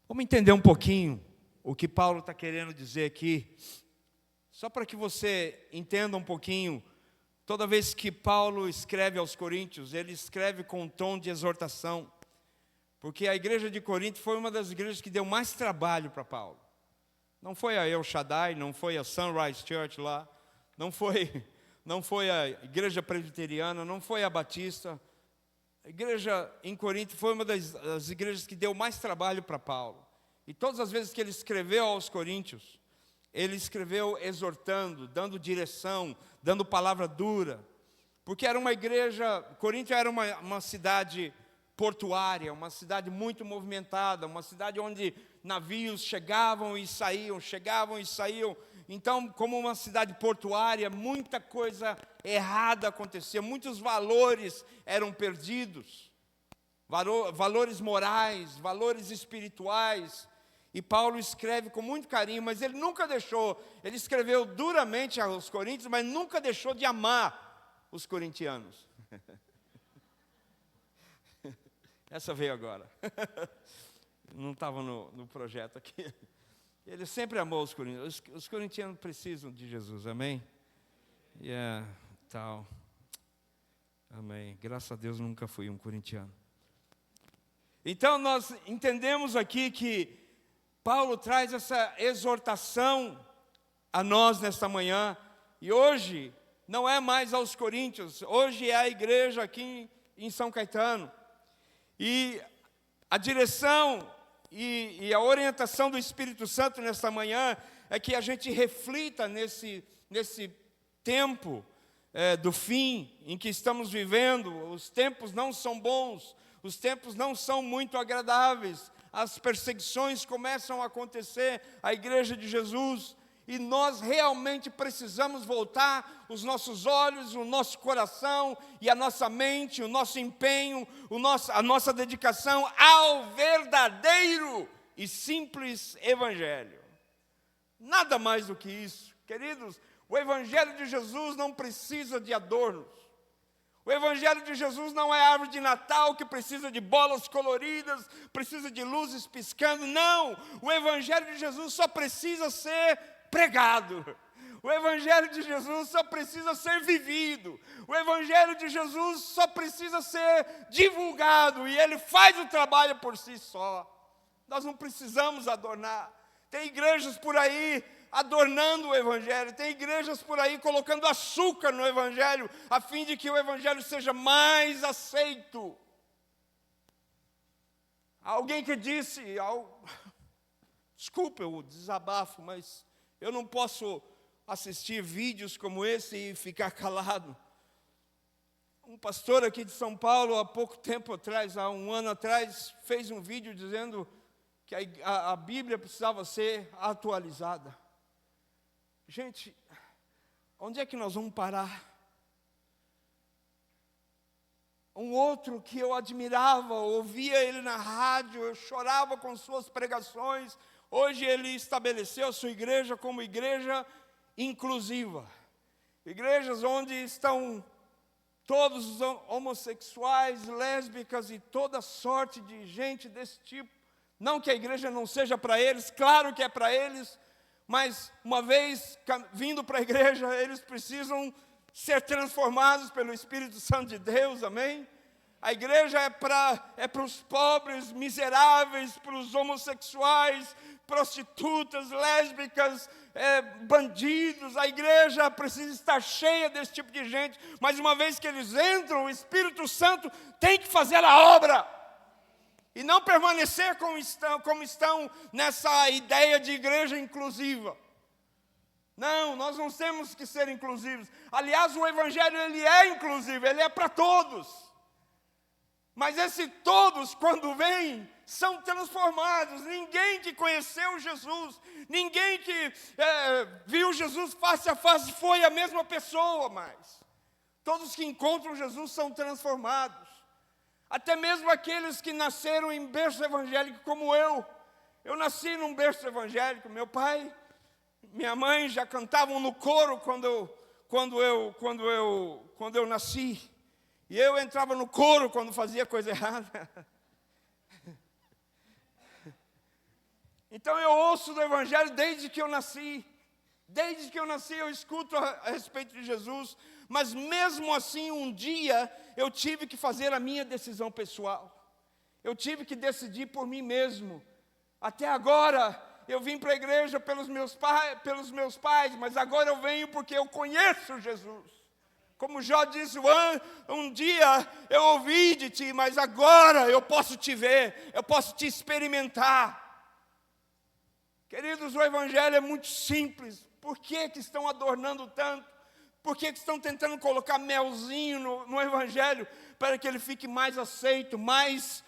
Vamos entender um pouquinho o que Paulo está querendo dizer aqui, só para que você entenda um pouquinho. Toda vez que Paulo escreve aos Coríntios, ele escreve com um tom de exortação, porque a igreja de Corinto foi uma das igrejas que deu mais trabalho para Paulo. Não foi a El Shaddai, não foi a Sunrise Church lá, não foi a igreja presbiteriana, não foi a Batista. A igreja em Corinto foi uma das igrejas que deu mais trabalho para Paulo. E todas as vezes que ele escreveu aos Coríntios, ele escreveu exortando, dando direção, dando palavra dura. Porque era uma igreja, Corinto era uma cidade portuária, uma cidade muito movimentada, uma cidade onde navios chegavam e saíam. Então, como uma cidade portuária, muita coisa errada acontecia, muitos valores eram perdidos, valores morais, valores espirituais. E Paulo escreve com muito carinho, mas ele nunca deixou, ele escreveu duramente aos coríntios, mas nunca deixou de amar os corintianos. Essa veio agora. Não estava no projeto aqui. Ele sempre amou os corintianos. Os corintianos precisam de Jesus, amém? Tal. Amém. Graças a Deus nunca fui um corintiano. Então nós entendemos aqui que Paulo traz essa exortação a nós nesta manhã. E hoje não é mais aos coríntios, hoje é a igreja aqui em São Caetano. E a direção e a orientação do Espírito Santo nesta manhã é que a gente reflita nesse tempo do fim em que estamos vivendo. Os tempos não são bons, os tempos não são muito agradáveis, as perseguições começam a acontecer à igreja de Jesus, e nós realmente precisamos voltar os nossos olhos, o nosso coração e a nossa mente, o nosso empenho, a nossa dedicação ao verdadeiro e simples Evangelho. Nada mais do que isso. Queridos, o Evangelho de Jesus não precisa de adornos. O Evangelho de Jesus não é árvore de Natal que precisa de bolas coloridas, precisa de luzes piscando. Não! O Evangelho de Jesus só precisa ser pregado. O Evangelho de Jesus só precisa ser vivido. O Evangelho de Jesus só precisa ser divulgado. E ele faz o trabalho por si só. Nós não precisamos adornar. Tem igrejas por aí adornando o Evangelho. Tem igrejas por aí colocando açúcar no Evangelho, a fim de que o Evangelho seja mais aceito. Alguém que disse, desculpa o desabafo, mas eu não posso assistir vídeos como esse e ficar calado. Um pastor aqui de São Paulo, há pouco tempo atrás, há um ano atrás, fez um vídeo dizendo que a Bíblia precisava ser atualizada. Gente, onde é que nós vamos parar? Um outro que eu admirava, ouvia ele na rádio, eu chorava com suas pregações. Hoje ele estabeleceu a sua igreja como igreja inclusiva. Igrejas onde estão todos os homossexuais, lésbicas e toda sorte de gente desse tipo. Não que a igreja não seja para eles, claro que é para eles, mas uma vez vindo para a igreja, eles precisam ser transformados pelo Espírito Santo de Deus, amém? A igreja é para os pobres, miseráveis, para os homossexuais, prostitutas, lésbicas, bandidos. A igreja precisa estar cheia desse tipo de gente, mas uma vez que eles entram, o Espírito Santo tem que fazer a obra, e não permanecer como estão nessa ideia de igreja inclusiva. Não, nós não temos que ser inclusivos. Aliás, o Evangelho ele é inclusivo, ele é para todos. Mas esse todos, quando vem, são transformados. Ninguém que conheceu Jesus, ninguém que viu Jesus face a face foi a mesma pessoa mais. Todos que encontram Jesus são transformados. Até mesmo aqueles que nasceram em berço evangélico como eu. Eu nasci num berço evangélico. Meu pai, minha mãe já cantavam no coro quando eu nasci. E eu entrava no coro quando fazia coisa errada. Então eu ouço do Evangelho desde que eu nasci. Desde que eu nasci eu escuto a respeito de Jesus. Mas mesmo assim, um dia eu tive que fazer a minha decisão pessoal. Eu tive que decidir por mim mesmo. Até agora eu vim para a igreja pelos meus pais, mas agora eu venho porque eu conheço Jesus. Como Jó disse, um dia eu ouvi de ti, mas agora eu posso te ver, eu posso te experimentar. Queridos, o Evangelho é muito simples. Por que estão adornando tanto? Por que estão tentando colocar melzinho no Evangelho para que ele fique mais aceito, mais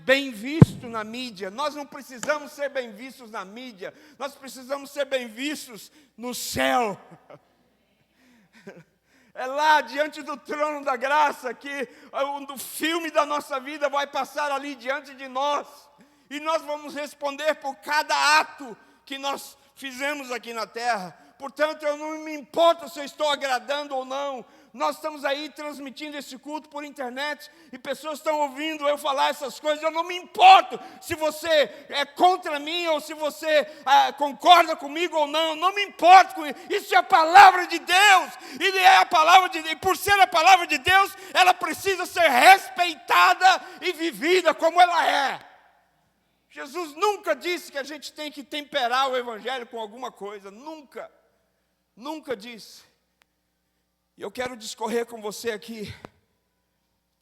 bem visto na mídia? Nós não precisamos ser bem vistos na mídia, nós precisamos ser bem vistos no céu. É lá diante do trono da graça que o filme da nossa vida vai passar ali diante de nós. E nós vamos responder por cada ato que nós fizemos aqui na terra. Portanto, eu não me importo se eu estou agradando ou não. Nós estamos aí transmitindo esse culto por internet e pessoas estão ouvindo eu falar essas coisas. Eu não me importo se você é contra mim ou se você concorda comigo ou não. Eu não me importo com isso. Isso é a palavra de Deus. E é a palavra de Deus. E por ser a palavra de Deus, ela precisa ser respeitada e vivida como ela é. Jesus nunca disse que a gente tem que temperar o Evangelho com alguma coisa. Nunca. Nunca disse. E eu quero discorrer com você aqui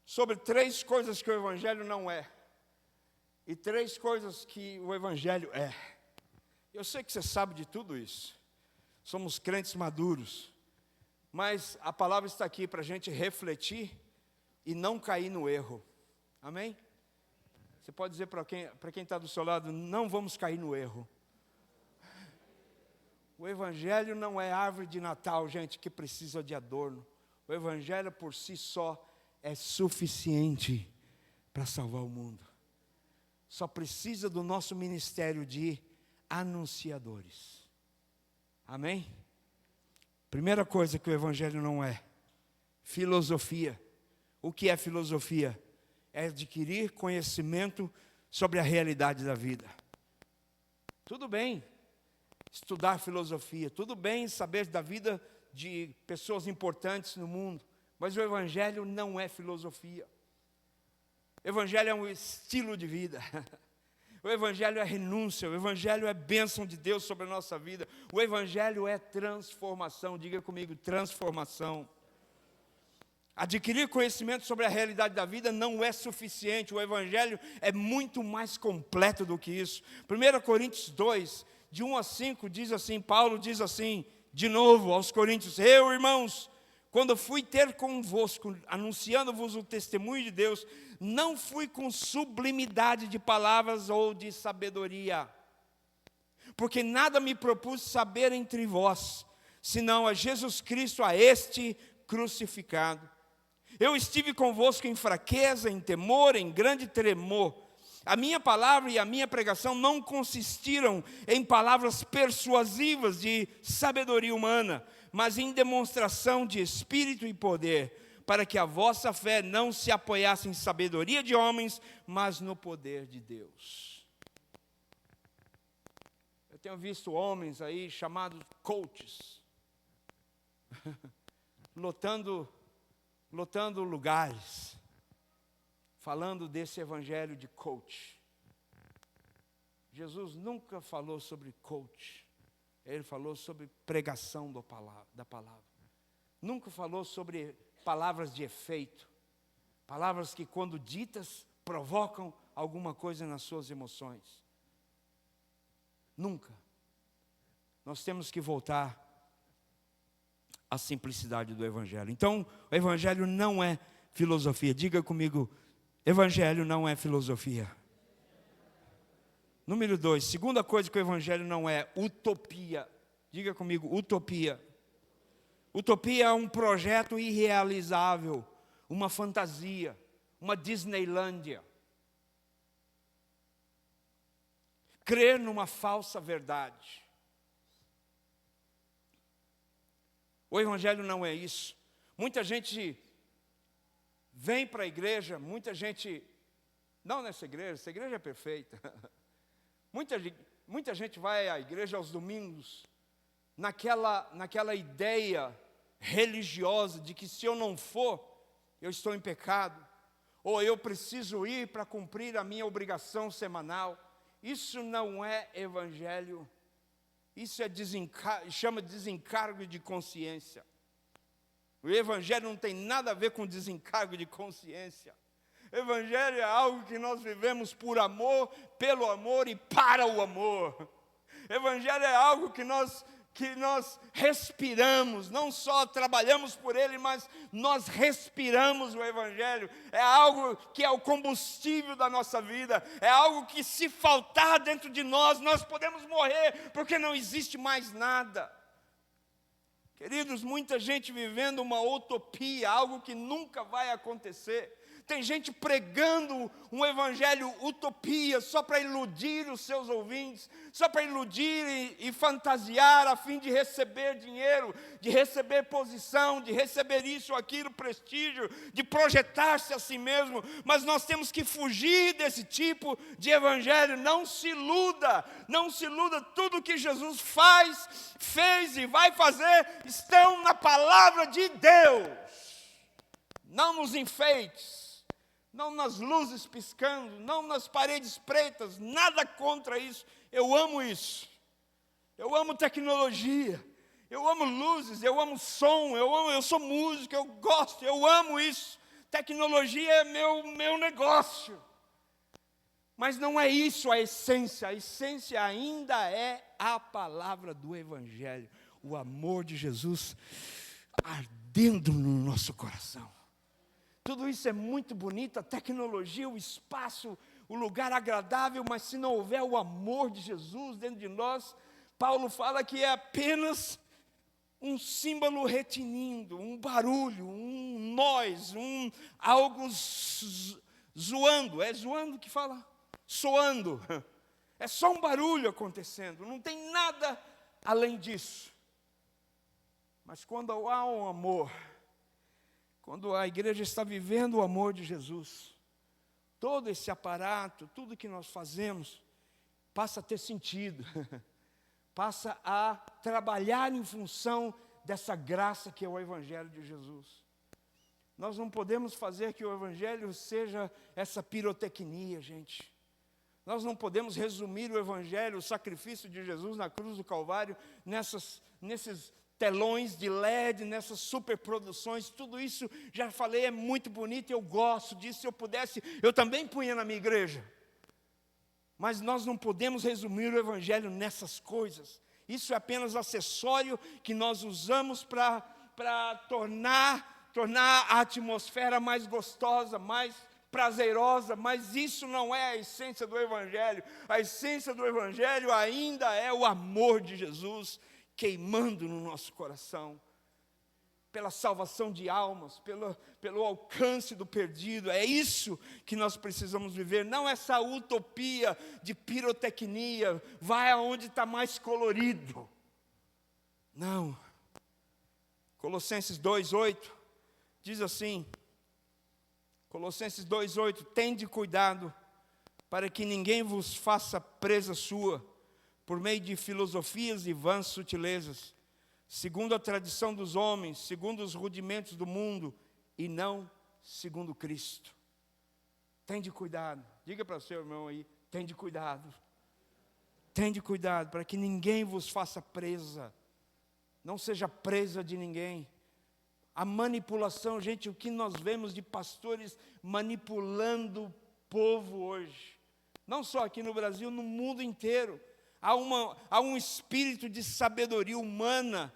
sobre 3 coisas que o Evangelho não é. E 3 coisas que o Evangelho é. Eu sei que você sabe de tudo isso. Somos crentes maduros. Mas a palavra está aqui para a gente refletir e não cair no erro. Amém? Você pode dizer para quem está do seu lado, não vamos cair no erro. O Evangelho não é árvore de Natal, gente, que precisa de adorno. O Evangelho por si só é suficiente para salvar o mundo. Só precisa do nosso ministério de anunciadores. Amém? Primeira coisa que o Evangelho não é: filosofia. O que é filosofia? É adquirir conhecimento sobre a realidade da vida. Tudo bem estudar filosofia, tudo bem saber da vida de pessoas importantes no mundo, mas o Evangelho não é filosofia. O Evangelho é um estilo de vida. O Evangelho é renúncia, o Evangelho é bênção de Deus sobre a nossa vida. O Evangelho é transformação, diga comigo, transformação. Adquirir conhecimento sobre a realidade da vida não é suficiente, o Evangelho é muito mais completo do que isso. 1 Coríntios 2, de 1 a 5, diz assim, Paulo diz assim, de novo aos Coríntios: eu, irmãos, quando fui ter convosco, anunciando-vos o testemunho de Deus, não fui com sublimidade de palavras ou de sabedoria, porque nada me propus saber entre vós, senão a Jesus Cristo, a este crucificado. Eu estive convosco em fraqueza, em temor, em grande tremor. A minha palavra e a minha pregação não consistiram em palavras persuasivas de sabedoria humana, mas em demonstração de espírito e poder, para que a vossa fé não se apoiasse em sabedoria de homens, mas no poder de Deus. Eu tenho visto homens aí chamados coaches, lotando lugares, falando desse evangelho de coach. Jesus nunca falou sobre coach. Ele falou sobre pregação da palavra. Nunca falou sobre palavras de efeito. Palavras que, quando ditas, provocam alguma coisa nas suas emoções. Nunca. Nós temos que voltar à simplicidade do Evangelho. Então, o Evangelho não é filosofia. Diga comigo, Evangelho não é filosofia. Número 2, segunda coisa que o Evangelho não é, utopia. Diga comigo, utopia. Utopia é um projeto irrealizável, uma fantasia, uma Disneylândia. Crer numa falsa verdade. O Evangelho não é isso. Muita gente vem para a igreja, muita gente, não nessa igreja é perfeita. Muita gente vai à igreja aos domingos naquela ideia religiosa de que se eu não for, eu estou em pecado, ou eu preciso ir para cumprir a minha obrigação semanal. Isso não é evangelho, isso chama de desencargo de consciência. O evangelho não tem nada a ver com desencargo de consciência. O evangelho é algo que nós vivemos por amor, pelo amor e para o amor. O evangelho é algo que nós respiramos, não só trabalhamos por ele, mas nós respiramos o evangelho. É algo que é o combustível da nossa vida, é algo que, se faltar dentro de nós, nós podemos morrer, porque não existe mais nada. Queridos, muita gente vivendo uma utopia, algo que nunca vai acontecer. Tem gente pregando um evangelho utopia só para iludir os seus ouvintes, só para iludir e fantasiar a fim de receber dinheiro, de receber posição, de receber isso ou aquilo, prestígio, de projetar-se a si mesmo. Mas nós temos que fugir desse tipo de evangelho. Não se iluda, não se iluda. Tudo que Jesus fez e vai fazer estão na palavra de Deus, não nos enfeites, não nas luzes piscando, não nas paredes pretas, nada contra isso. Eu amo isso. Eu amo tecnologia, eu amo luzes, eu amo som, eu sou músico, eu gosto, eu amo isso. Tecnologia é meu negócio. Mas não é isso a essência ainda é a palavra do evangelho, o amor de Jesus ardendo no nosso coração. Tudo isso é muito bonito, a tecnologia, o espaço, o lugar agradável, mas se não houver o amor de Jesus dentro de nós, Paulo fala que é apenas um símbolo retinindo, um barulho, um nós, algo zoando. É zoando que fala? Soando. É só um barulho acontecendo, não tem nada além disso. Mas quando há um amor, quando a igreja está vivendo o amor de Jesus, todo esse aparato, tudo que nós fazemos, passa a ter sentido, passa a trabalhar em função dessa graça que é o Evangelho de Jesus. Nós não podemos fazer que o Evangelho seja essa pirotecnia, gente. Nós não podemos resumir o Evangelho, o sacrifício de Jesus na cruz do Calvário, nesses telões de LED, nessas superproduções. Tudo isso, já falei, é muito bonito, eu gosto disso. Se eu pudesse, eu também punha na minha igreja. Mas nós não podemos resumir o Evangelho nessas coisas. Isso é apenas acessório que nós usamos para tornar a atmosfera mais gostosa, mais prazerosa, mas isso não é a essência do Evangelho. A essência do Evangelho ainda é o amor de Jesus queimando no nosso coração, pela salvação de almas, pelo alcance do perdido. É isso que nós precisamos viver, não essa utopia de pirotecnia, vai aonde está mais colorido. Não. Colossenses 2:8 diz assim, Colossenses 2:8, tende cuidado para que ninguém vos faça presa sua, por meio de filosofias e vãs sutilezas, segundo a tradição dos homens, segundo os rudimentos do mundo, e não segundo Cristo. Tende cuidado. Diga para o seu irmão aí, tende cuidado. Tende cuidado para que ninguém vos faça presa. Não seja presa de ninguém. A manipulação, gente, o que nós vemos de pastores manipulando o povo hoje. Não só aqui no Brasil, no mundo inteiro. Há um espírito de sabedoria humana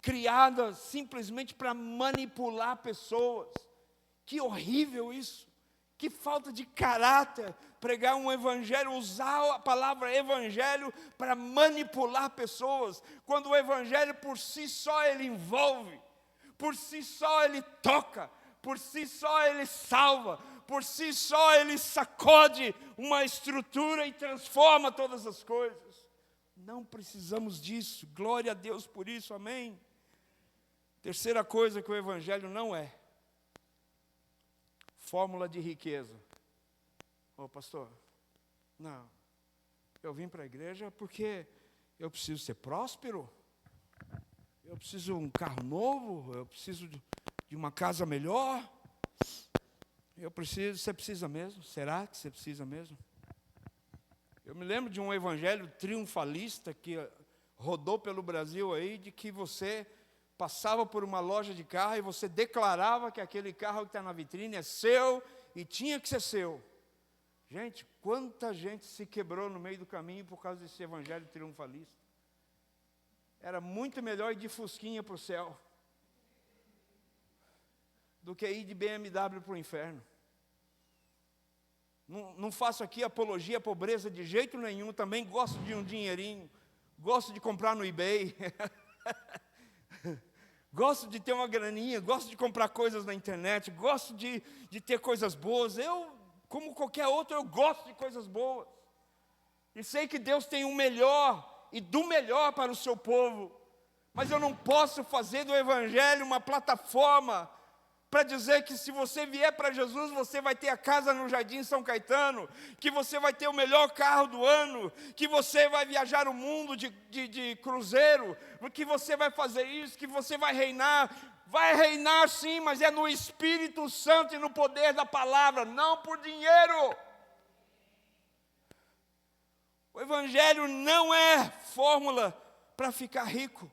criada simplesmente para manipular pessoas. Que horrível isso! Que falta de caráter pregar um evangelho, usar a palavra evangelho para manipular pessoas, quando o evangelho por si só ele envolve, por si só ele toca, por si só ele salva, por si só ele sacode uma estrutura e transforma todas as coisas. Não precisamos disso, glória a Deus por isso, amém? Terceira coisa que o Evangelho não é: fórmula de riqueza. Ô pastor, não. eu vim para a igreja porque eu preciso ser próspero, eu preciso de um carro novo, eu preciso de uma casa melhor. Você precisa mesmo? Será que você precisa mesmo? Eu me lembro de um evangelho triunfalista que rodou pelo Brasil aí, de que você passava por uma loja de carro e você declarava que aquele carro que está na vitrine é seu e tinha que ser seu. Gente, quanta gente se quebrou no meio do caminho por causa desse evangelho triunfalista. Era muito melhor ir de fusquinha para o céu do que ir de BMW para o inferno. Não faço aqui apologia à pobreza de jeito nenhum, também gosto de um dinheirinho, gosto de comprar no eBay, gosto de ter uma graninha, gosto de comprar coisas na internet, gosto de ter coisas boas. Eu, como qualquer outro, eu gosto de coisas boas. E sei que Deus tem o melhor e do melhor para o seu povo. Mas eu não posso fazer do Evangelho uma plataforma para dizer que se você vier para Jesus, você vai ter a casa no Jardim São Caetano, que você vai ter o melhor carro do ano, que você vai viajar o mundo de cruzeiro, que você vai fazer isso, que você vai reinar. Vai reinar sim, mas é no Espírito Santo e no poder da palavra, não por dinheiro. O Evangelho não é fórmula para ficar rico.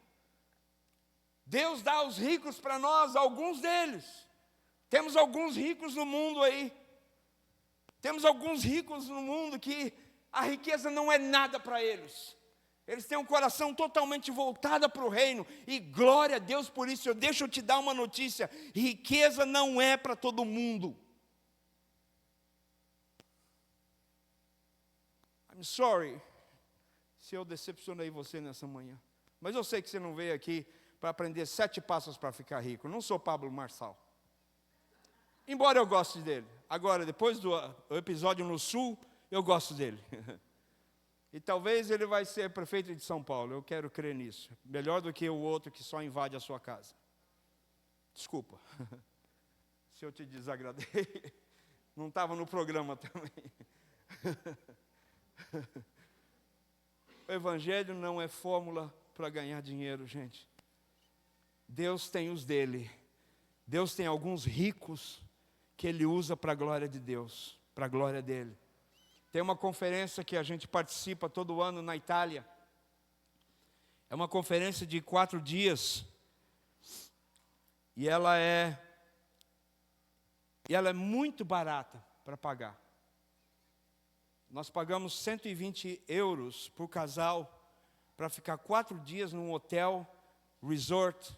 Deus dá aos ricos para nós, alguns deles. Temos alguns ricos no mundo aí. Temos alguns ricos no mundo que a riqueza não é nada para eles. Eles têm um coração totalmente voltado para o reino. E glória a Deus por isso. Deixa eu te dar uma notícia. Riqueza não é para todo mundo. I'm sorry se eu decepcionei você nessa manhã. Mas eu sei que você não veio aqui para aprender 7 passos para ficar rico. Não sou Pablo Marçal. Embora eu goste dele. Agora, depois do episódio no Sul, eu gosto dele. E talvez ele vai ser prefeito de São Paulo. Eu quero crer nisso. Melhor do que o outro que só invade a sua casa. Desculpa. Se eu te desagradei. Não estava no programa também. O Evangelho não é fórmula para ganhar dinheiro, gente. Deus tem os dele. Deus tem alguns ricos que Ele usa para a glória de Deus, para a glória dele. Tem uma conferência que a gente participa todo ano na Itália. É uma conferência de 4 dias. E ela é muito barata para pagar. Nós pagamos 120 euros por casal para ficar 4 dias num hotel, resort,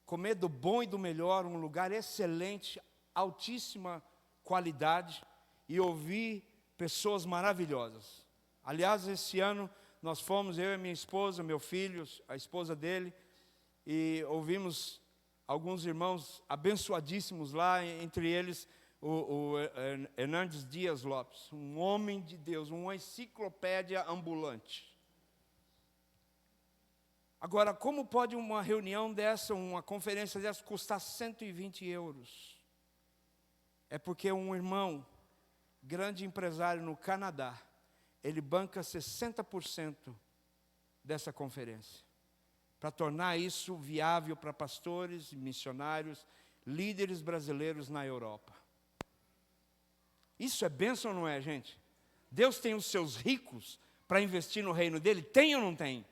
comer do bom e do melhor, um lugar excelente, altíssima qualidade e ouvir pessoas maravilhosas. Aliás, esse ano nós fomos, eu e minha esposa, meu filho, a esposa dele, e ouvimos alguns irmãos abençoadíssimos lá, entre eles o Hernandes Dias Lopes, um homem de Deus, uma enciclopédia ambulante. Agora, como pode uma reunião dessa, uma conferência dessa, custar 120 euros? É porque um irmão, grande empresário no Canadá, ele banca 60% dessa conferência, para tornar isso viável para pastores, missionários, líderes brasileiros na Europa. Isso é bênção ou não é, gente? Deus tem os seus ricos para investir no reino dele? Tem ou não tem?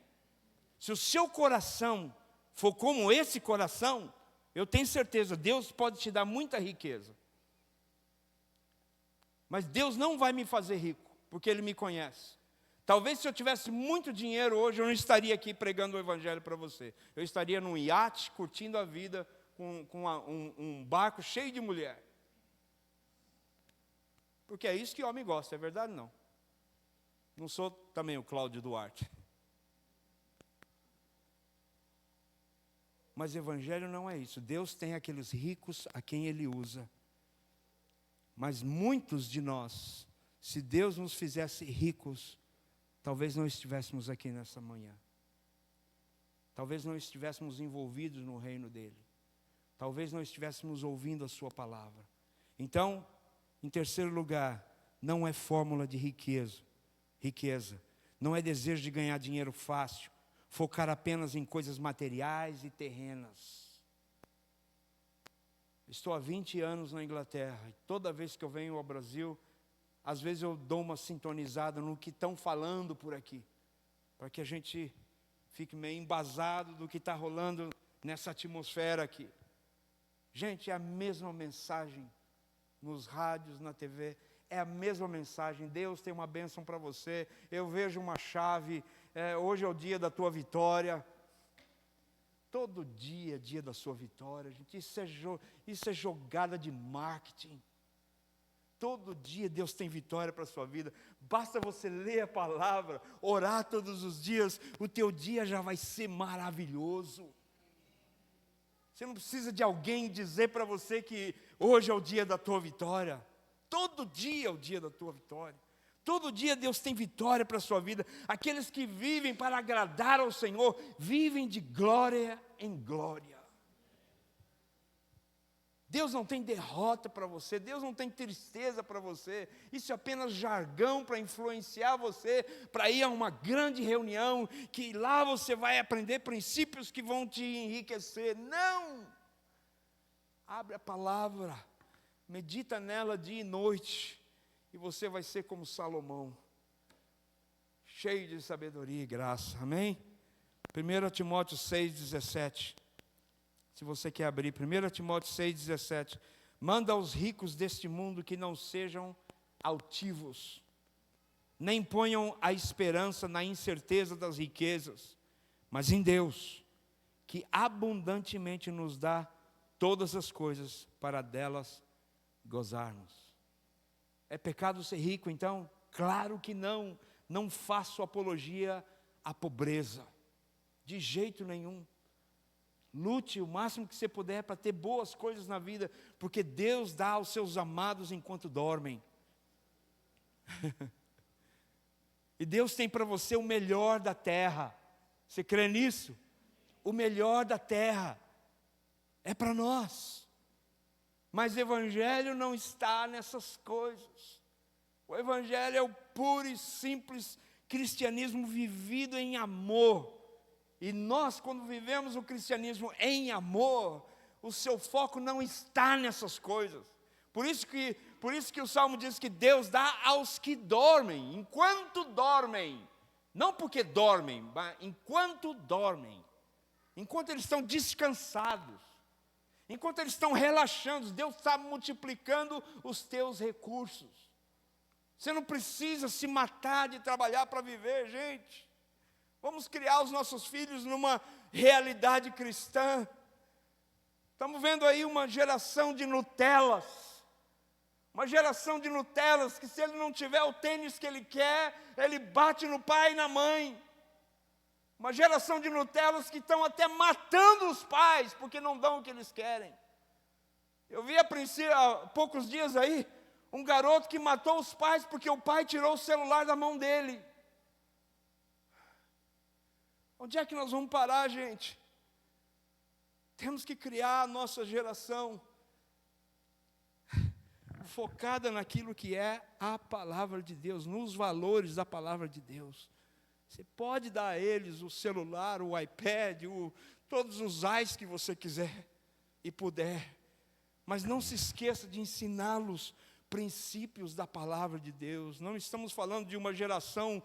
Se o seu coração for como esse coração, eu tenho certeza, Deus pode te dar muita riqueza. Mas Deus não vai me fazer rico, porque Ele me conhece. Talvez se eu tivesse muito dinheiro hoje, eu não estaria aqui pregando o Evangelho para você. Eu estaria num iate, curtindo a vida, com um barco cheio de mulher. Porque é isso que homem gosta, é verdade ou não? Não sou também o Cláudio Duarte. Mas o Evangelho não é isso. Deus tem aqueles ricos a quem Ele usa. Mas muitos de nós, se Deus nos fizesse ricos, talvez não estivéssemos aqui nessa manhã. Talvez não estivéssemos envolvidos no reino dEle. Talvez não estivéssemos ouvindo a sua palavra. Então, em terceiro lugar, não é fórmula de riqueza. não é desejo de ganhar dinheiro fácil, focar apenas em coisas materiais e terrenas. Estou há 20 anos na Inglaterra, e toda vez que eu venho ao Brasil, às vezes eu dou uma sintonizada no que estão falando por aqui, para que a gente fique meio embasado do que está rolando nessa atmosfera aqui. Gente, é a mesma mensagem nos rádios, na TV, é a mesma mensagem. Deus tem uma bênção para você, eu vejo uma chave, hoje é o dia da tua vitória. Todo dia é dia da sua vitória, gente. Isso é jogada de marketing. Todo dia Deus tem vitória para a sua vida. Basta você ler a palavra, orar todos os dias, o teu dia já vai ser maravilhoso. Você não precisa de alguém dizer para você que hoje é o dia da tua vitória. Todo dia é o dia da tua vitória. Todo dia Deus tem vitória para a sua vida. Aqueles que vivem para agradar ao Senhor, vivem de glória em glória. Deus não tem derrota para você, Deus não tem tristeza para você. Isso é apenas jargão para influenciar você, para ir a uma grande reunião, que lá você vai aprender princípios que vão te enriquecer. Não! Abre a palavra, medita nela dia e noite, e você vai ser como Salomão, cheio de sabedoria e graça. Amém? 1 Timóteo 6,17. Se você quer abrir, 1 Timóteo 6,17. Manda aos ricos deste mundo que não sejam altivos, nem ponham a esperança na incerteza das riquezas, mas em Deus, que abundantemente nos dá todas as coisas para delas gozarmos. É pecado ser rico, então? Claro que não. Não faço apologia à pobreza, de jeito nenhum. Lute o máximo que você puder para ter boas coisas na vida, porque Deus dá aos seus amados enquanto dormem. E Deus tem para você o melhor da terra. Você crê nisso? O melhor da terra é para nós. Mas o Evangelho não está nessas coisas. O Evangelho é o puro e simples cristianismo vivido em amor. E nós, quando vivemos o cristianismo em amor, o seu foco não está nessas coisas. Por isso que o Salmo diz que Deus dá aos que dormem, enquanto dormem. Não porque dormem, mas enquanto dormem. Enquanto eles estão descansados. Enquanto eles estão relaxando, Deus está multiplicando os teus recursos. Você não precisa se matar de trabalhar para viver, gente. Vamos criar os nossos filhos numa realidade cristã. Estamos vendo aí uma geração de Nutelas. Uma geração de Nutelas que, se ele não tiver o tênis que ele quer, ele bate no pai e na mãe. Uma geração de Nutelas que estão até matando os pais porque não dão o que eles querem. Eu vi há poucos dias aí um garoto que matou os pais porque o pai tirou o celular da mão dele. Onde é que nós vamos parar, gente? Temos que criar a nossa geração focada naquilo que é a palavra de Deus, nos valores da palavra de Deus. Você pode dar a eles o celular, o iPad, todos os ais que você quiser e puder, mas não se esqueça de ensiná-los princípios da palavra de Deus. Não estamos falando de uma geração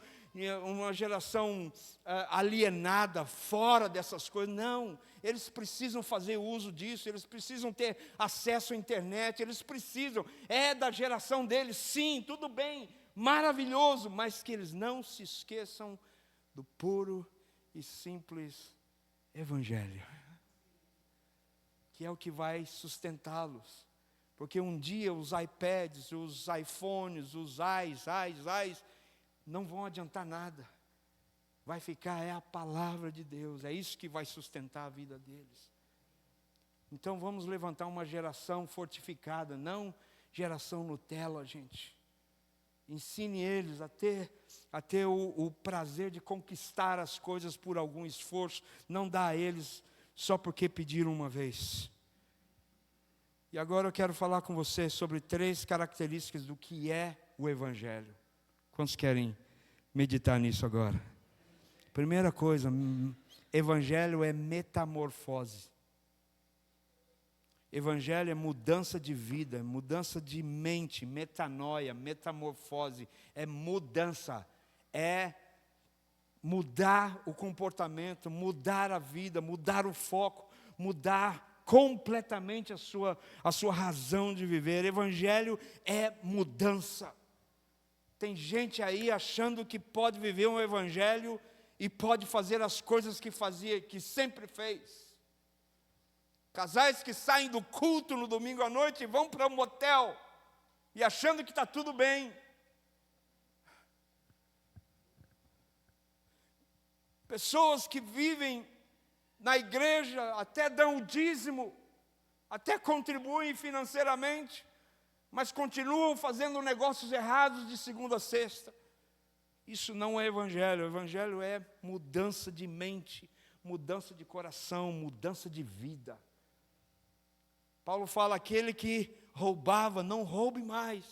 alienada, fora dessas coisas. Não, eles precisam fazer uso disso, eles precisam ter acesso à internet, eles precisam, é da geração deles, sim, tudo bem, maravilhoso, mas que eles não se esqueçam do puro e simples Evangelho, que é o que vai sustentá-los. Porque um dia os iPads, os iPhones, os ais, não vão adiantar nada. Vai ficar a palavra de Deus, é isso que vai sustentar a vida deles. Então vamos levantar uma geração fortificada, não geração Nutella, gente. Ensine eles a ter o prazer de conquistar as coisas por algum esforço, não dá a eles só porque pediram uma vez. E agora eu quero falar com você sobre 3 características do que é o Evangelho. Quantos querem meditar nisso agora. Primeira coisa, evangelho é metamorfose. Evangelho é mudança de vida, mudança de mente, metanoia, metamorfose, é mudança, é mudar o comportamento, mudar a vida, mudar o foco, mudar completamente a sua razão de viver. Evangelho é mudança. Tem gente aí achando que pode viver um evangelho e pode fazer as coisas que fazia, que sempre fez. Casais que saem do culto no domingo à noite e vão para um motel e achando que está tudo bem. Pessoas que vivem na igreja, até dão o dízimo, até contribuem financeiramente, mas continuam fazendo negócios errados de segunda a sexta. Isso não é evangelho. O evangelho é mudança de mente, mudança de coração, mudança de vida. Paulo fala, aquele que roubava, não roube mais.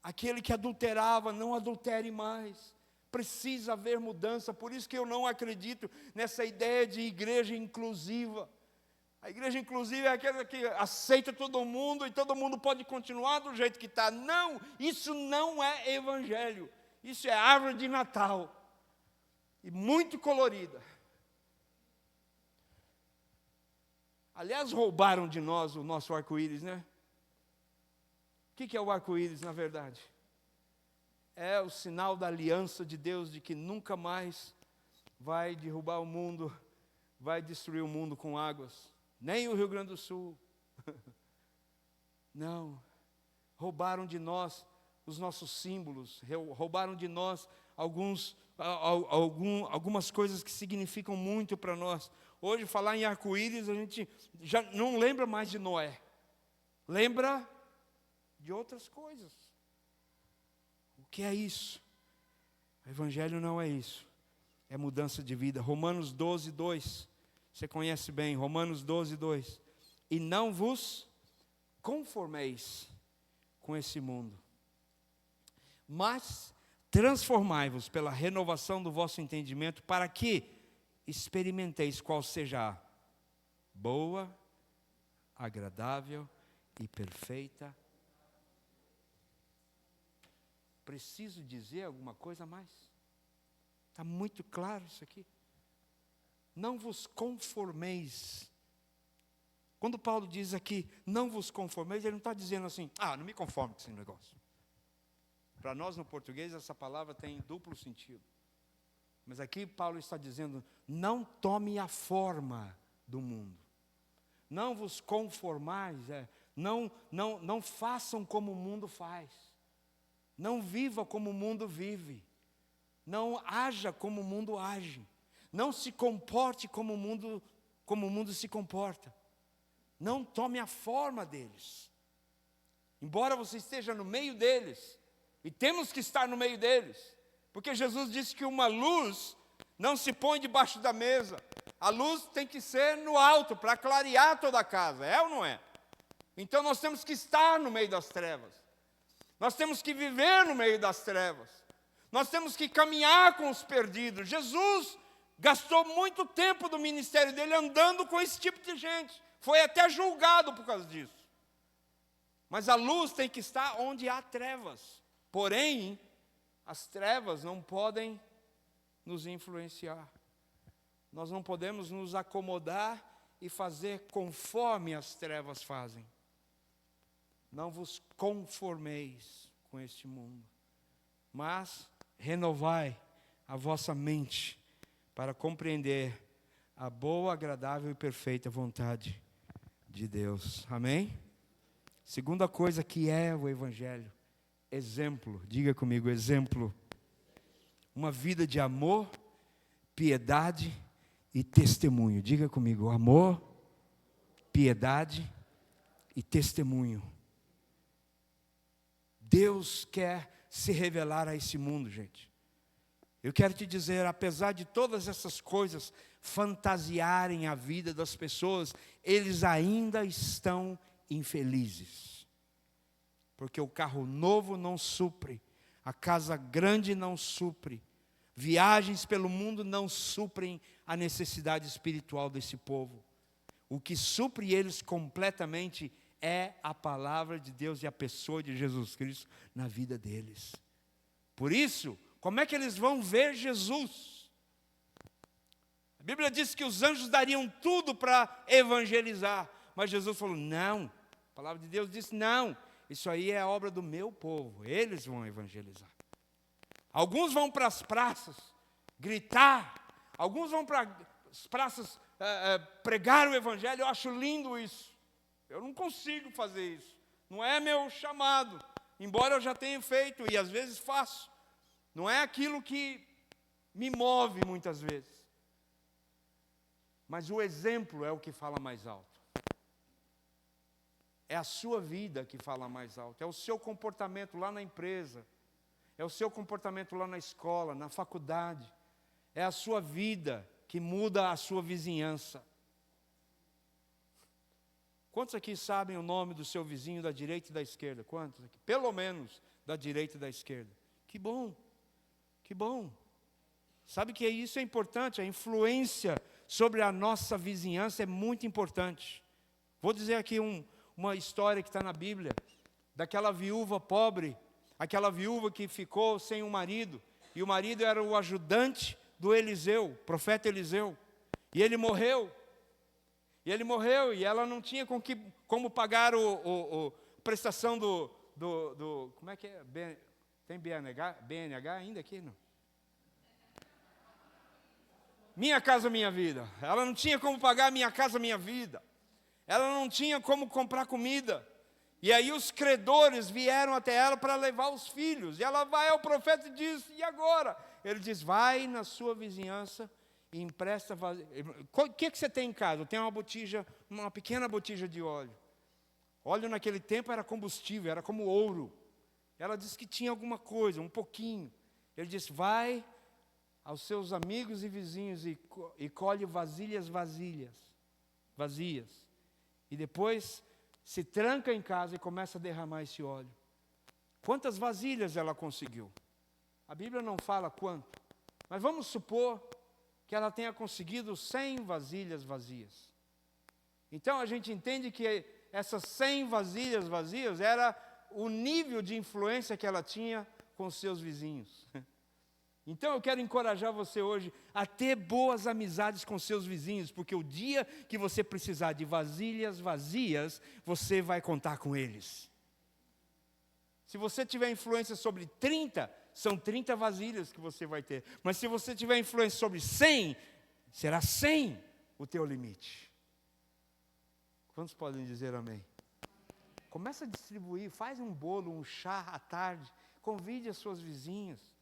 Aquele que adulterava, não adultere mais. Precisa haver mudança, por isso que eu não acredito nessa ideia de igreja inclusiva. A igreja inclusiva é aquela que aceita todo mundo e todo mundo pode continuar do jeito que está. Não, isso não é evangelho. Isso é árvore de Natal. E muito colorida. Aliás, roubaram de nós o nosso arco-íris, né? O que é o arco-íris, na verdade? É o sinal da aliança de Deus, de que nunca mais vai derrubar o mundo, vai destruir o mundo com águas. Nem o Rio Grande do Sul. Não. Roubaram de nós os nossos símbolos, roubaram de nós algumas coisas que significam muito para nós. Hoje, falar em arco-íris, a gente já não lembra mais de Noé. Lembra de outras coisas. O que é isso? O evangelho não é isso. É mudança de vida. Romanos 12, 2. Você conhece bem, Romanos 12, 2. E não vos conformeis com esse mundo, mas transformai-vos pela renovação do vosso entendimento, para que experimenteis qual seja a boa, agradável e perfeita. Preciso dizer alguma coisa a mais? Está muito claro isso aqui. Não vos conformeis. Quando Paulo diz aqui, não vos conformeis, ele não está dizendo assim, não me conformo com esse negócio. Para nós no português essa palavra tem duplo sentido. Mas aqui Paulo está dizendo, não tome a forma do mundo. Não vos conformais, não façam como o mundo faz. Não viva como o mundo vive. Não haja como o mundo age. Não se comporte como o mundo se comporta. Não tome a forma deles. Embora você esteja no meio deles, e temos que estar no meio deles, porque Jesus disse que uma luz não se põe debaixo da mesa. A luz tem que ser no alto, para clarear toda a casa, é ou não é? Então nós temos que estar no meio das trevas. Nós temos que viver no meio das trevas. Nós temos que caminhar com os perdidos. Jesus gastou muito tempo do ministério dele andando com esse tipo de gente. Foi até julgado por causa disso. Mas a luz tem que estar onde há trevas. Porém, as trevas não podem nos influenciar. Nós não podemos nos acomodar e fazer conforme as trevas fazem. Não vos conformeis com este mundo, mas renovai a vossa mente para compreender a boa, agradável e perfeita vontade de Deus. Amém? Segunda coisa que é o evangelho, exemplo. Diga comigo, exemplo. Uma vida de amor, piedade e testemunho. Diga comigo, amor, piedade e testemunho. Deus quer se revelar a esse mundo, gente. Eu quero te dizer, apesar de todas essas coisas fantasiarem a vida das pessoas, eles ainda estão infelizes. Porque o carro novo não supre A casa grande não supre. Viagens pelo mundo não suprem a necessidade espiritual desse povo. O que supre eles completamente é a palavra de Deus e a pessoa de Jesus Cristo na vida deles. Por isso, como é que eles vão ver Jesus? A Bíblia diz que os anjos dariam tudo para evangelizar, mas Jesus falou, não. A palavra de Deus diz, não, isso aí é obra do meu povo, eles vão evangelizar. Alguns vão para as praças gritar, alguns vão para as praças pregar o evangelho. Eu acho lindo isso. Eu não consigo fazer isso. Não é meu chamado, embora eu já tenha feito e às vezes faço. Não é aquilo que me move muitas vezes. Mas o exemplo é o que fala mais alto. É a sua vida que fala mais alto. É o seu comportamento lá na empresa. É o seu comportamento lá na escola, na faculdade. É a sua vida que muda a sua vizinhança. Quantos aqui sabem o nome do seu vizinho da direita e da esquerda? Quantos aqui? Pelo menos da direita e da esquerda. Que bom, que bom. Sabe que isso é importante, a influência sobre a nossa vizinhança é muito importante. Vou dizer aqui uma história que está na Bíblia, daquela viúva pobre, aquela viúva que ficou sem um marido, e o marido era o ajudante do Eliseu, profeta Eliseu, e ele morreu. E ela não tinha como pagar a prestação do como é que é? Tem BNH ainda aqui? Não? Minha Casa Minha Vida. Ela não tinha como pagar Minha Casa Minha Vida. Ela não tinha como comprar comida. E aí os credores vieram até ela para levar os filhos. E ela vai ao profeta e diz, e agora? Ele diz, vai na sua vizinhança e empresta vasilha. O que você tem em casa? Eu tenho uma pequena botija de óleo. Óleo naquele tempo era combustível, era como ouro. Ela disse que tinha alguma coisa, um pouquinho. Ele disse, vai aos seus amigos e vizinhos e colhe vasilhas vazias. E depois se tranca em casa e começa a derramar esse óleo. Quantas vasilhas ela conseguiu? A Bíblia não fala quanto, mas vamos supor que ela tenha conseguido 100 vasilhas vazias. Então a gente entende que essas 100 vasilhas vazias era o nível de influência que ela tinha com os seus vizinhos. Então eu quero encorajar você hoje a ter boas amizades com seus vizinhos, porque o dia que você precisar de vasilhas vazias, você vai contar com eles. Se você tiver influência sobre 30, são 30 vasilhas que você vai ter. Mas se você tiver influência sobre 100, será 100 o teu limite. Quantos podem dizer amém? Começa a distribuir, faz um bolo, um chá à tarde, convide as suas vizinhas.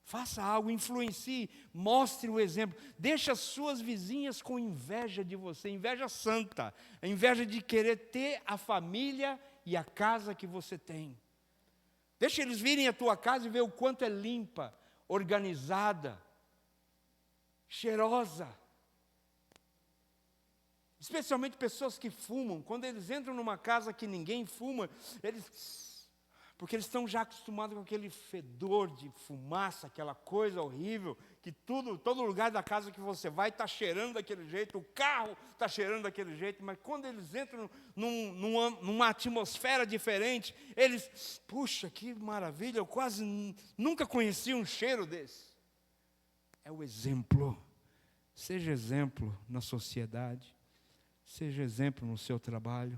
Faça algo, influencie, mostre o exemplo. Deixe as suas vizinhas com inveja de você, inveja santa, a inveja de querer ter a família e a casa que você tem. Deixa eles virem à tua casa e ver o quanto é limpa, organizada, cheirosa. Especialmente pessoas que fumam. Quando eles entram numa casa que ninguém fuma, porque eles estão já acostumados com aquele fedor de fumaça, aquela coisa horrível, que todo lugar da casa que você vai está cheirando daquele jeito, o carro está cheirando daquele jeito, mas quando eles entram numa atmosfera diferente, eles, puxa, que maravilha, eu quase nunca conheci um cheiro desse. É o exemplo. Seja exemplo na sociedade, seja exemplo no seu trabalho,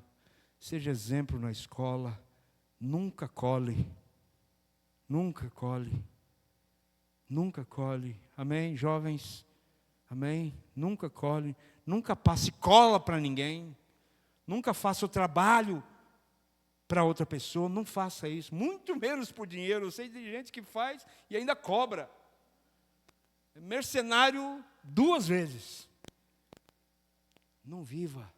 seja exemplo na escola. Nunca colhe, nunca colhe, nunca colhe. Amém, jovens? Amém? Nunca colhe, nunca passe cola para ninguém, nunca faça o trabalho para outra pessoa, não faça isso, muito menos por dinheiro. Eu sei de gente que faz e ainda cobra. É mercenário 2 vezes. Não viva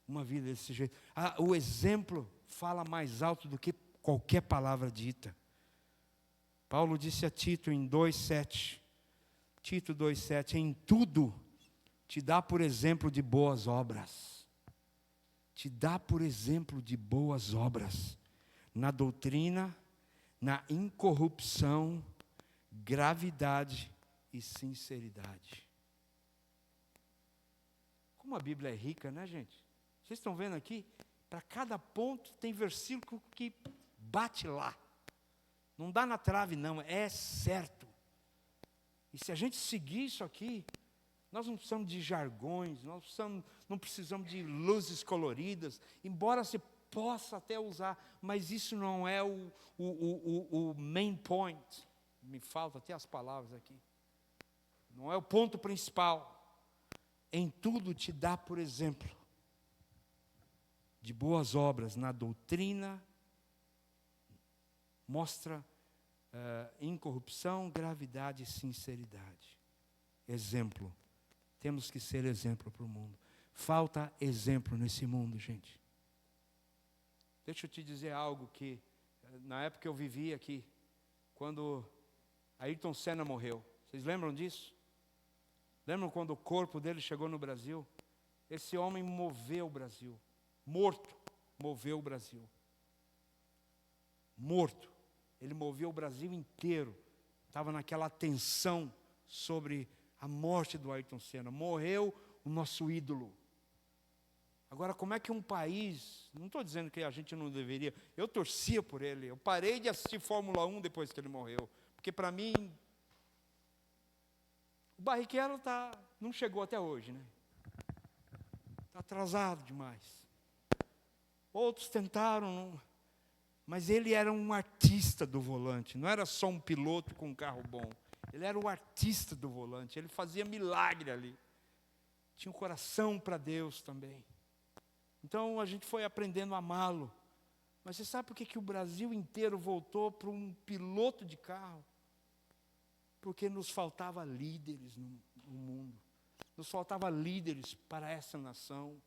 uma vida desse jeito. O exemplo fala mais alto do que qualquer palavra dita. Paulo disse a Tito em 2,7. Tito 2,7. Em tudo te dá por exemplo de boas obras. Te dá por exemplo de boas obras. Na doutrina, na incorrupção, gravidade e sinceridade. Como a Bíblia é rica, né, gente? Vocês estão vendo aqui? Para cada ponto tem versículo que bate lá. Não dá na trave, não, é certo. E se a gente seguir isso aqui, nós não precisamos de jargões, não precisamos de luzes coloridas, embora você possa até usar, mas isso não é o main point. Me faltam até as palavras aqui. Não é o ponto principal. Em tudo te dá, por exemplo, de boas obras na doutrina, mostra incorrupção, gravidade e sinceridade. Exemplo. Temos que ser exemplo para o mundo. Falta exemplo nesse mundo, gente. Deixa eu te dizer algo que, na época que eu vivia aqui, quando Ayrton Senna morreu. Vocês lembram disso? Lembram quando o corpo dele chegou no Brasil? Esse homem moveu o Brasil. Morto, moveu o Brasil. Morto. Ele moveu o Brasil inteiro. Estava naquela tensão sobre a morte do Ayrton Senna. Morreu o nosso ídolo. Agora, como é que um país... Não estou dizendo que a gente não deveria... Eu torcia por ele. Eu parei de assistir Fórmula 1 depois que ele morreu. Porque, para mim... O Barrichello não chegou até hoje, né? Está atrasado demais. Outros tentaram... Mas ele era um artista do volante. Não era só um piloto com um carro bom. Ele era o artista do volante. Ele fazia milagre ali. Tinha um coração para Deus também. Então a gente foi aprendendo a amá-lo. Mas você sabe por que o Brasil inteiro voltou para um piloto de carro? Porque nos faltava líderes no mundo. Nos faltava líderes para essa nação.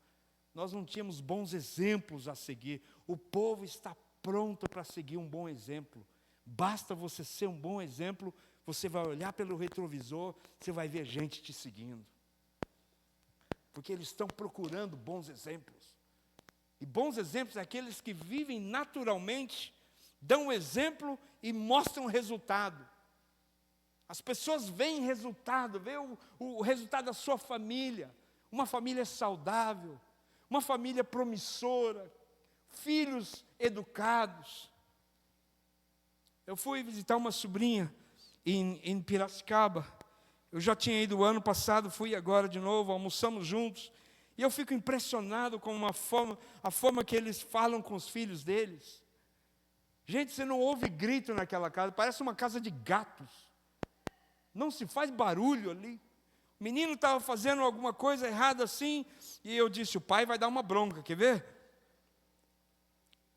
Nós não tínhamos bons exemplos a seguir. O povo está pronto para seguir um bom exemplo. Basta você ser um bom exemplo, você vai olhar pelo retrovisor, você vai ver gente te seguindo. Porque eles estão procurando bons exemplos. E bons exemplos são aqueles que vivem naturalmente, dão exemplo e mostram resultado. As pessoas veem resultado, veem o resultado da sua família. Uma família saudável, uma família promissora, filhos educados. Eu fui visitar uma sobrinha em Piracicaba. Eu já tinha ido o ano passado, fui agora de novo, almoçamos juntos. E eu fico impressionado com a forma que eles falam com os filhos deles. Gente, você não ouve grito naquela casa, parece uma casa de gatos. Não se faz barulho ali. O menino estava fazendo alguma coisa errada assim, e eu disse, o pai vai dar uma bronca, quer ver?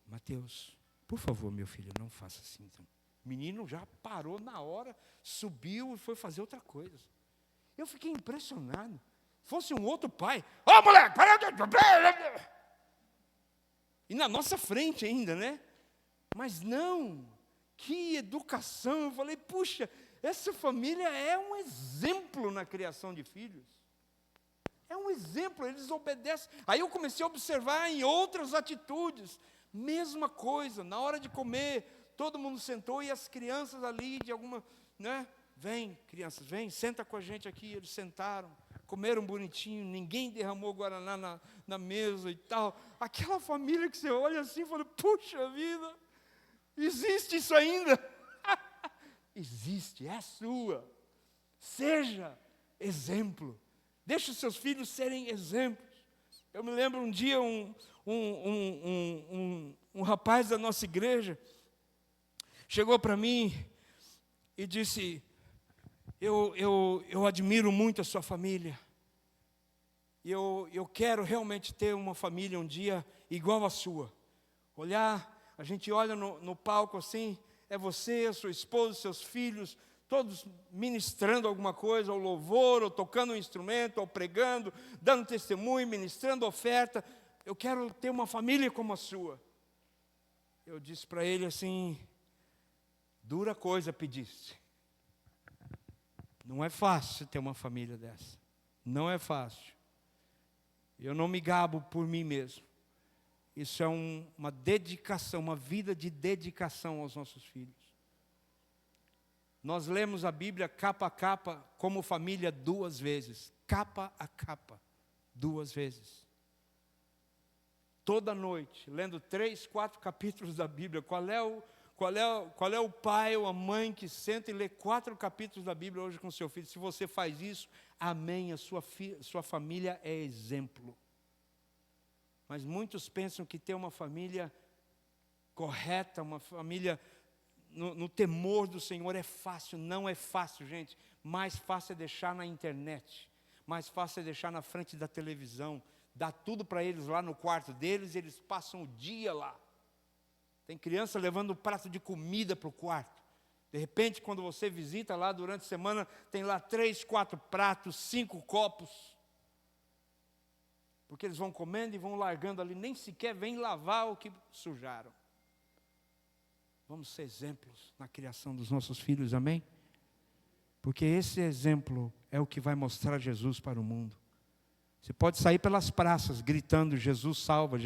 Mateus, por favor, meu filho, não faça assim. Então. O menino já parou na hora, subiu e foi fazer outra coisa. Eu fiquei impressionado. Fosse um outro pai, moleque, para! E na nossa frente ainda, né? Mas não, que educação. Eu falei, puxa, essa família é um exemplo na criação de filhos. É um exemplo, eles obedecem. Aí eu comecei a observar em outras atitudes. Mesma coisa, na hora de comer, todo mundo sentou e as crianças ali de alguma, né? Vem, crianças, vem, senta com a gente aqui. Eles sentaram, comeram bonitinho, ninguém derramou guaraná na mesa e tal. Aquela família que você olha assim e fala, puxa vida, existe isso ainda? Existe, é sua. Seja exemplo. Deixe os seus filhos serem exemplos. Eu me lembro um dia, um rapaz da nossa igreja chegou para mim e disse, eu admiro muito a sua família. Eu quero realmente ter uma família um dia igual à sua. A gente olha no palco assim, é você, a sua esposa, seus filhos, todos ministrando alguma coisa, ou louvor, ou tocando um instrumento, ou pregando, dando testemunho, ministrando oferta. Eu quero ter uma família como a sua. Eu disse para ele assim, dura coisa pediste. Não é fácil ter uma família dessa. Não é fácil. Eu não me gabo por mim mesmo. Isso é uma dedicação, uma vida de dedicação aos nossos filhos. Nós lemos a Bíblia capa a capa, como família, 2 vezes. Capa a capa, 2 vezes. Toda noite, lendo 3, 4 capítulos da Bíblia. Qual é o pai ou a mãe que senta e lê 4 capítulos da Bíblia hoje com seu filho? Se você faz isso, amém, a sua família é exemplo. Mas muitos pensam que ter uma família correta, uma família no temor do Senhor é fácil. Não é fácil, gente. Mais fácil é deixar na internet. Mais fácil é deixar na frente da televisão. Dá tudo para eles lá no quarto deles, eles passam o dia lá. Tem criança levando um prato de comida para o quarto. De repente, quando você visita lá durante a semana, tem lá 3, 4 pratos, 5 copos. Porque eles vão comendo e vão largando ali, nem sequer vêm lavar o que sujaram. Vamos ser exemplos na criação dos nossos filhos, amém? Porque esse exemplo é o que vai mostrar Jesus para o mundo. Você pode sair pelas praças gritando, Jesus salva,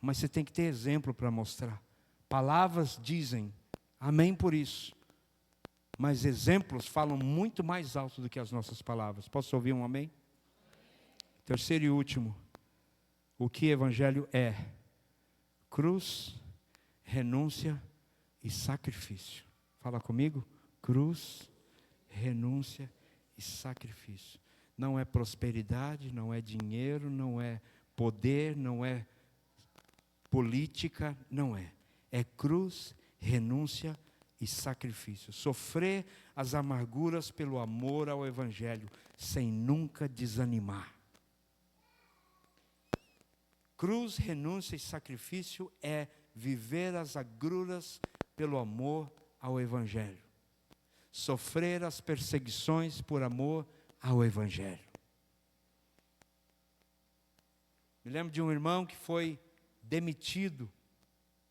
mas você tem que ter exemplo para mostrar. Palavras dizem, amém por isso, mas exemplos falam muito mais alto do que as nossas palavras. Posso ouvir um amém? Terceiro e último, o que evangelho é? Cruz, renúncia e sacrifício. Fala comigo. Cruz, renúncia e sacrifício. Não é prosperidade, não é dinheiro, não é poder, não é política, não é. É cruz, renúncia e sacrifício. Sofrer as amarguras pelo amor ao Evangelho, sem nunca desanimar. Cruz, renúncia e sacrifício é viver as agruras pelo amor ao Evangelho. Sofrer as perseguições por amor ao Evangelho. Me lembro de um irmão que foi demitido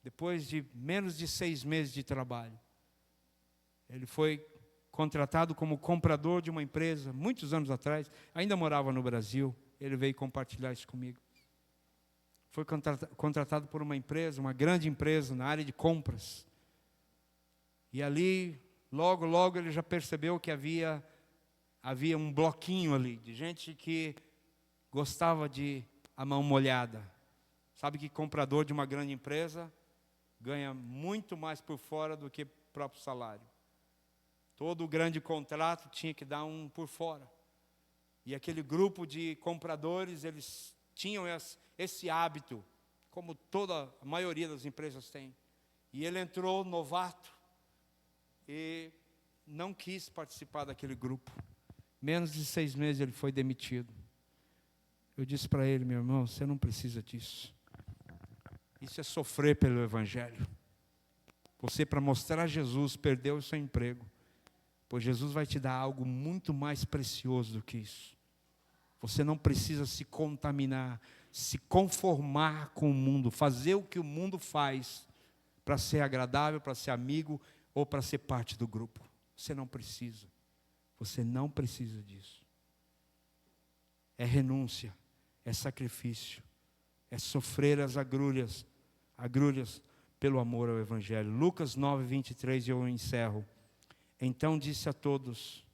depois de menos de 6 meses de trabalho. Ele foi contratado como comprador de uma empresa, muitos anos atrás, ainda morava no Brasil. Ele veio compartilhar isso comigo. Foi contratado por uma empresa, uma grande empresa na área de compras. E ali, logo ele já percebeu que havia um bloquinho ali, de gente que gostava de a mão molhada. Sabe que comprador de uma grande empresa ganha muito mais por fora do que próprio salário. Todo grande contrato tinha que dar um por fora. E aquele grupo de compradores, eles tinham esse hábito, como toda a maioria das empresas tem. E ele entrou novato e não quis participar daquele grupo. Menos de 6 meses ele foi demitido. Eu disse para ele, meu irmão, você não precisa disso. Isso é sofrer pelo Evangelho. Você, para mostrar a Jesus, perdeu o seu emprego. Pois Jesus vai te dar algo muito mais precioso do que isso. Você não precisa se contaminar, se conformar com o mundo, fazer o que o mundo faz para ser agradável, para ser amigo ou para ser parte do grupo. Você não precisa. Você não precisa disso. É renúncia, é sacrifício, é sofrer as agruras pelo amor ao Evangelho. Lucas 9, 23, e eu encerro. Então disse a todos: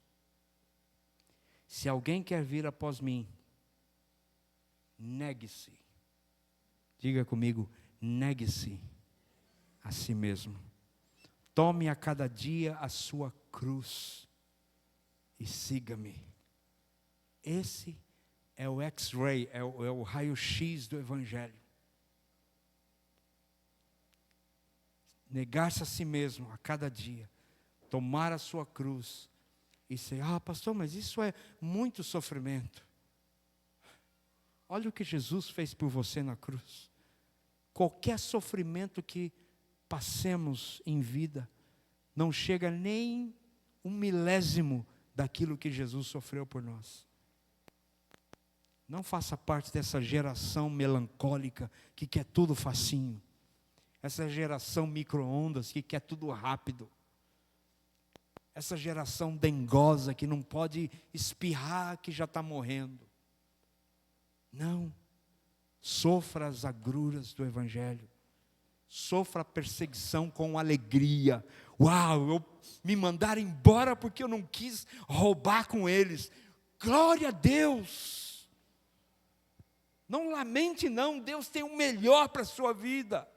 se alguém quer vir após mim, negue-se. Diga comigo, negue-se a si mesmo. Tome a cada dia a sua cruz e siga-me. Esse é o X-ray, é o raio-x do Evangelho. Negar-se a si mesmo a cada dia. Tomar a sua cruz. E ser, pastor, mas isso é muito sofrimento. Olha o que Jesus fez por você na cruz. Qualquer sofrimento que passemos em vida, não chega nem 1/1000 daquilo que Jesus sofreu por nós. Não faça parte dessa geração melancólica que quer tudo facinho. Essa geração micro-ondas que quer tudo rápido. Essa geração dengosa que não pode espirrar que já está morrendo. Não. Sofra as agruras do Evangelho. Sofra a perseguição com alegria. Uau, me mandaram embora porque eu não quis roubar com eles. Glória a Deus. Não lamente não, Deus tem o melhor para a sua vida.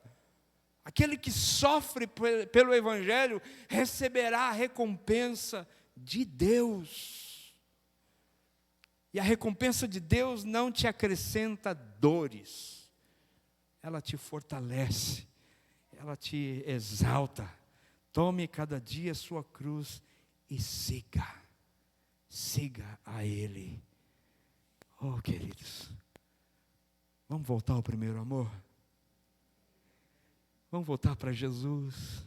Aquele que sofre pelo Evangelho receberá a recompensa de Deus. E a recompensa de Deus não te acrescenta dores. Ela te fortalece. Ela te exalta. Tome cada dia a sua cruz e siga. Siga a Ele. Oh, queridos. Vamos voltar ao primeiro amor? Vamos voltar para Jesus.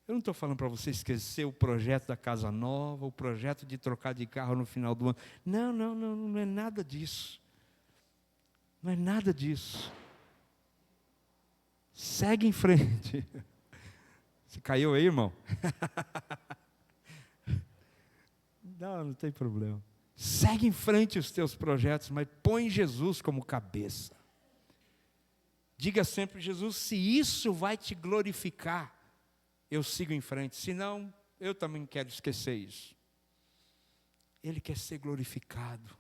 Eu não estou falando para você esquecer o projeto da casa nova, o projeto de trocar de carro no final do ano. Não é nada disso. Não é nada disso. Segue em frente. Você caiu aí, irmão? Não tem problema. Segue em frente os teus projetos, mas põe Jesus como cabeça. Diga sempre, Jesus, se isso vai te glorificar, eu sigo em frente. Senão, eu também quero esquecer isso. Ele quer ser glorificado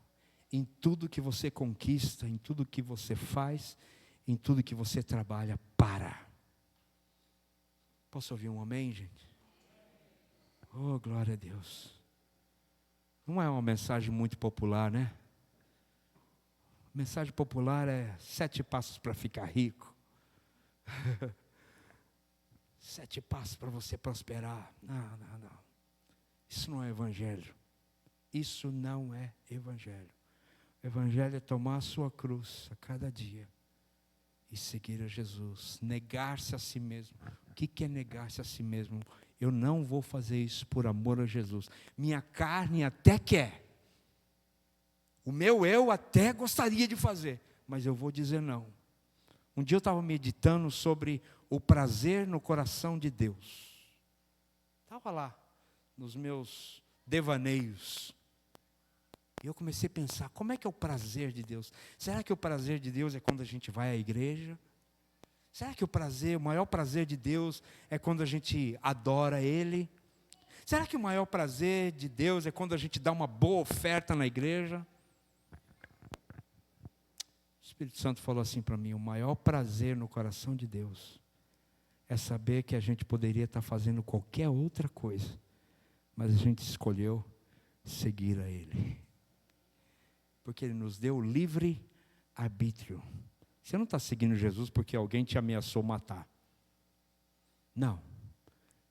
em tudo que você conquista, em tudo que você faz, em tudo que você trabalha para. Posso ouvir um amém, gente? Oh, glória a Deus. Não é uma mensagem muito popular, né? Mensagem popular é 7 passos para ficar rico. 7 passos para você prosperar. Não. Isso não é evangelho. Isso não é evangelho. O evangelho é tomar a sua cruz a cada dia e seguir a Jesus. Negar-se a si mesmo. O que é negar-se a si mesmo? Eu não vou fazer isso por amor a Jesus. Minha carne até quer. O meu eu até gostaria de fazer, mas eu vou dizer não. Um dia eu estava meditando sobre o prazer no coração de Deus. Estava lá, nos meus devaneios. E eu comecei a pensar, como é que é o prazer de Deus? Será que o prazer de Deus é quando a gente vai à igreja? Será que o maior prazer de Deus é quando a gente adora Ele? Será que o maior prazer de Deus é quando a gente dá uma boa oferta na igreja? O Espírito Santo falou assim para mim, o maior prazer no coração de Deus é saber que a gente poderia estar fazendo qualquer outra coisa, mas a gente escolheu seguir a Ele. Porque Ele nos deu livre arbítrio. Você não está seguindo Jesus porque alguém te ameaçou matar. Não.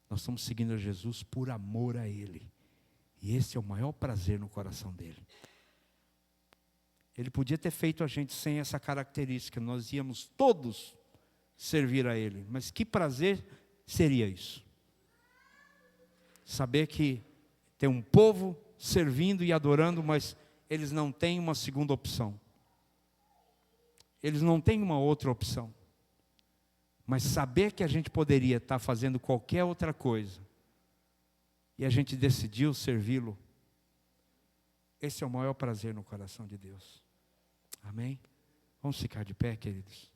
Nós estamos seguindo a Jesus por amor a Ele. E esse é o maior prazer no coração dEle. Ele podia ter feito a gente sem essa característica. Nós íamos todos servir a Ele. Mas que prazer seria isso? Saber que tem um povo servindo e adorando, mas eles não têm uma segunda opção. Eles não têm uma outra opção. Mas saber que a gente poderia estar fazendo qualquer outra coisa, e a gente decidiu servi-lo, esse é o maior prazer no coração de Deus. Amém? Vamos ficar de pé, queridos.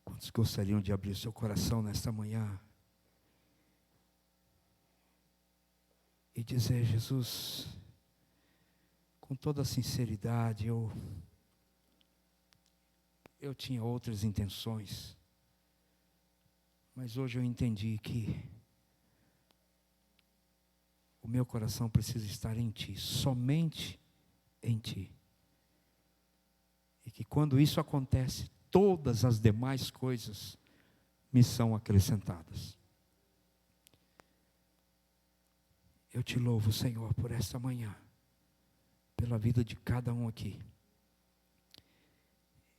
Quantos gostariam de abrir seu coração nesta manhã e dizer, Jesus, com toda a sinceridade, eu tinha outras intenções, mas hoje eu entendi que o meu coração precisa estar em Ti, somente em Ti. E que quando isso acontece, todas as demais coisas me são acrescentadas. Eu te louvo, Senhor, por esta manhã, pela vida de cada um aqui,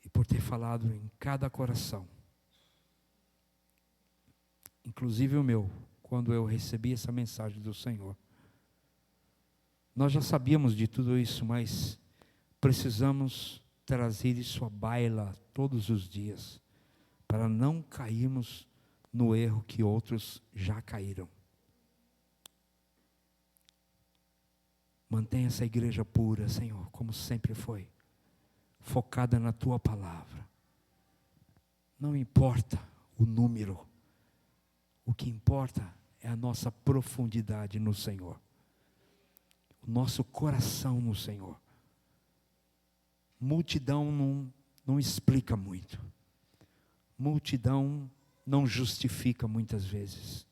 e por ter falado em cada coração, inclusive o meu, quando eu recebi essa mensagem do Senhor. Nós já sabíamos de tudo isso, mas precisamos trazer isso à baila todos os dias. para não cairmos no erro que outros já caíram. Mantenha essa igreja pura, Senhor, como sempre foi, focada na Tua palavra. Não importa o número, o que importa é a nossa profundidade no Senhor, o nosso coração no Senhor. Multidão não explica muito, multidão não justifica muitas vezes.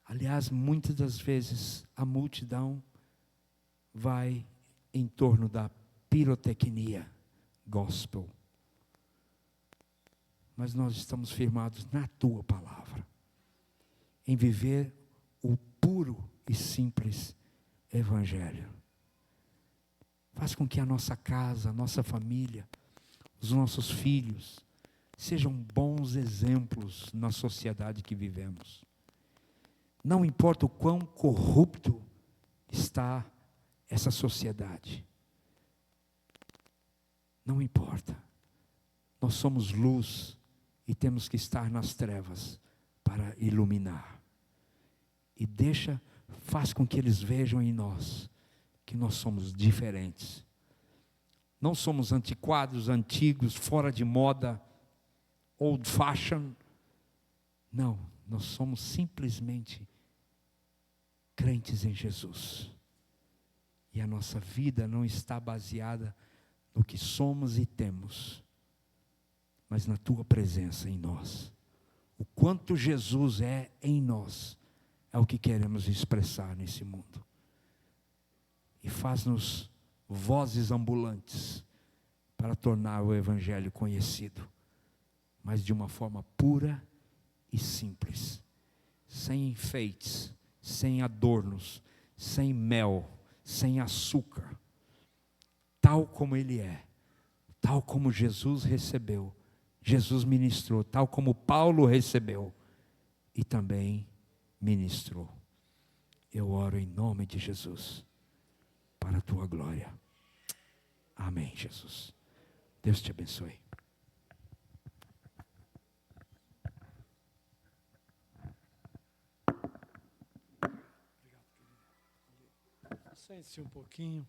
Aliás, muitas das vezes a multidão vai em torno da pirotecnia gospel. Mas nós estamos firmados na Tua palavra, em viver o puro e simples Evangelho. Faz com que a nossa casa, a nossa família, os nossos filhos, sejam bons exemplos na sociedade que vivemos. Não importa o quão corrupto está essa sociedade. Não importa. Nós somos luz e temos que estar nas trevas para iluminar. E faz com que eles vejam em nós que nós somos diferentes. Não somos antiquados, antigos, fora de moda, old fashion. Não, nós somos simplesmente crentes em Jesus. E a nossa vida não está baseada no que somos e temos, mas na Tua presença em nós. O quanto Jesus é em nós, é o que queremos expressar nesse mundo. E faz-nos vozes ambulantes para tornar o Evangelho conhecido, mas de uma forma pura e simples, sem enfeites, sem adornos, sem mel, sem açúcar, tal como Ele é, tal como Jesus recebeu, Jesus ministrou, tal como Paulo recebeu e também ministrou. Eu oro em nome de Jesus, para a Tua glória. Amém, Jesus. Deus te abençoe. Sente-se um pouquinho.